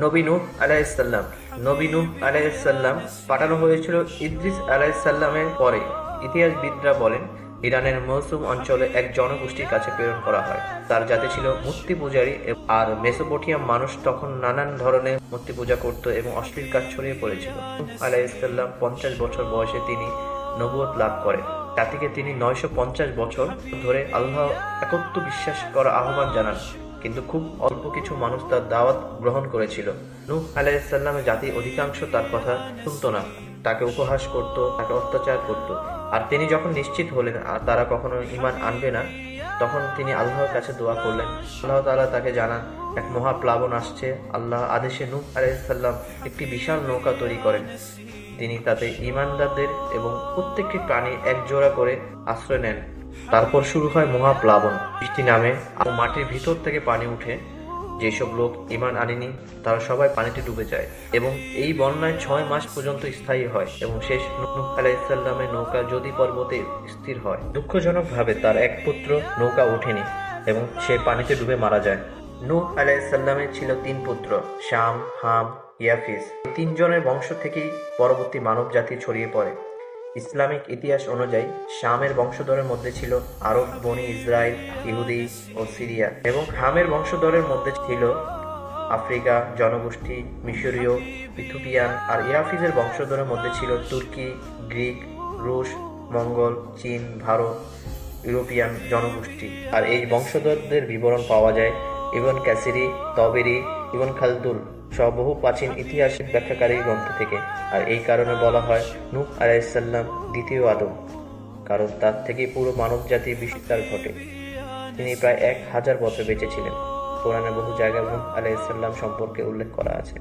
নবী নূহ আলাইহিসসালাম। নবী নূহ আলাইহিসসালাম পাঠানো হয়েছিল ইদ্রিস আলাইহিসসালামের পরে। ইতিহাসবিদরা বলেন ইরানের মৌসুম অঞ্চলে এক জনগোষ্ঠীর কাছে প্রেরণ করা হয়। তার জাতি ছিল মূর্তি পূজারী, আর মেসোপটেমিয়ার মানুষ তখন নানান ধরনের মূর্তি পূজা করত এবং অশ্লীল কাজ ছড়িয়ে পড়েছিল। নূহ আলাইহিসসালাম 50 বছর বয়সে তিনি নবুয়ত লাভ করেন। জাতিকে তিনি 950 বছর ধরে আল্লাহ একত্ব বিশ্বাস করার আহ্বান জানান, কিন্তু খুব অল্প কিছু মানুষ তার দাওয়াত গ্রহণ করেছিল। নূহ আলাইহিসসালামের জাতি অধিকাংশ তার কথা শুনত না, তাকে উপহাস করত, তাকে অত্যাচার করত। আর তিনি যখন নিশ্চিত হলেন আর তারা কখনো ঈমান আনবে না, তখন তিনি আল্লাহর কাছে দোয়া করলেন। আল্লাহ তাআলা তাকে জানান এক মহাপ্লাবন আসছে। আল্লাহ আদেশে নূহ আলাইহিসসালাম একটি বিশাল নৌকা তৈরি করেন। তিনি তাতে ঈমানদারদের এবং প্রত্যেকটি প্রাণী একজোড়া করে আশ্রয় নেন। তারপর শুরু হয় মহাপ্লাবন। বৃষ্টি নামে আর মাটির ভিতর থেকে পানি উঠে। যেসব লোক ঈমান আনেনি তারা সবাই পানিতে ডুবে যায় এবং এই বন্যায় 6 মাস পর্যন্ত স্থায়ী হয় এবং শেষ নূহ আলাইহিসসালামের নৌকা যদি পর্বতে স্থির হয়। দুঃখজনকভাবে তার এক পুত্র নৌকা ওঠেনি এবং সে পানিতে ডুবে মারা যায়। নূহ আলাইহিসসালামের ছিল 3 পুত্র, শাম, হাম, ইয়াফিস। এই 3 জনের বংশ থেকেই পরবর্তী মানব জাতি ছড়িয়ে পড়ে। ইসলামিক ইতিহাস অনুযায়ী শামের বংশধরের মধ্যে ছিল আরব, বনি ইসরায়েল, ইহুদি ও সিরিয়া, এবং হামের বংশধরের মধ্যে ছিল আফ্রিকা জনগোষ্ঠী, মিশরীয়, ইথিওপিয়ান। আর ইয়াফিসের বংশধরের মধ্যে ছিল তুর্কি, গ্রিক, রুশ, মঙ্গল, চীন, ভারত, ইউরোপিয়ান জনগোষ্ঠী। আর এই বংশধরদের বিবরণ পাওয়া যায় ইবন কাসিরি, তবেরি, ইবন খালদুন সহ বহু প্রাচীন ইতিহাস ব্যাখ্যাকারী গ্রন্থ থেকে। আর এই কারণে বলা হয় নূহ আলাইহিসসালাম দ্বিতীয় আদম, কারণ তার থেকেই পুরো মানব জাতির বিস্তার ঘটে। তিনি প্রায় 1000 বছর বেঁচে ছিলেন। কোরআনে বহু জায়গায় নূহ আলাইহিসসালাম সম্পর্কে উল্লেখ করা আছে।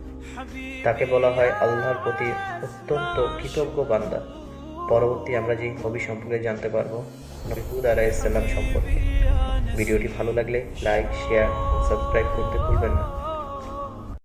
তাকে বলা হয় আল্লাহর প্রতি অত্যন্ত কৃতজ্ঞ বান্দা। পরবর্তী আমরা যে নবী সম্পর্কে জানতে পারবো নবী হুদ আলাইহিসসালাম সম্পর্কে। ভিডিওটি ভালো লাগলে লাইক, শেয়ার, সাবস্ক্রাইব করতে ভুলবেন না।